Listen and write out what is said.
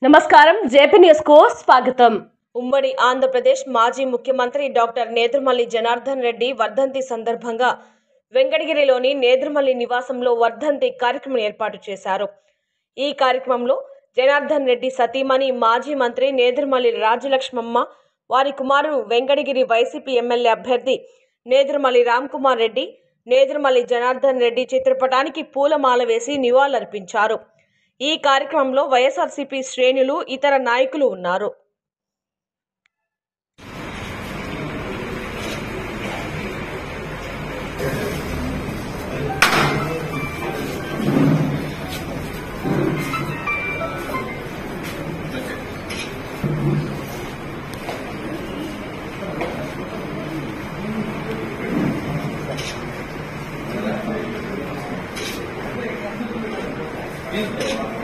నమస్కారం JP news కు స్వాగతం। ఉమ్మడి ఆంధ్రప్రదేశ్ మాజీ ముఖ్యమంత్రి డాక్టర్ నేదురుమల్లి జనార్దన్ రెడ్డి వర్ధంతి సందర్భంగా వెంకటగిరిలోని నేదురుమల్లి నివాసంలో వర్ధంతి కార్యక్రమం ఏర్పాటు చేశారు। ఈ కార్యక్రమంలో జనార్దన్ రెడ్డి సతీమణి మాజీ మంత్రి నేదురుమల్లి రాజ్యలక్ష్మమ్మ, వారి కుమారుడు వెంకటగిరి వైసీపీ ఎమ్మెల్యే అభ్యర్థి నేదురుమల్లి రామ్కుమార్ రెడ్డి నేదురుమల్లి జనార్దన్ రెడ్డి చిత్రపటానికి పూలమాల వేసి నివాళులర్పించారు। ఈ కార్యక్రమంలో వైఎస్ఆర్సీపీ శ్రేణులు ఇతర నాయకులు ఉన్నారు। Yes.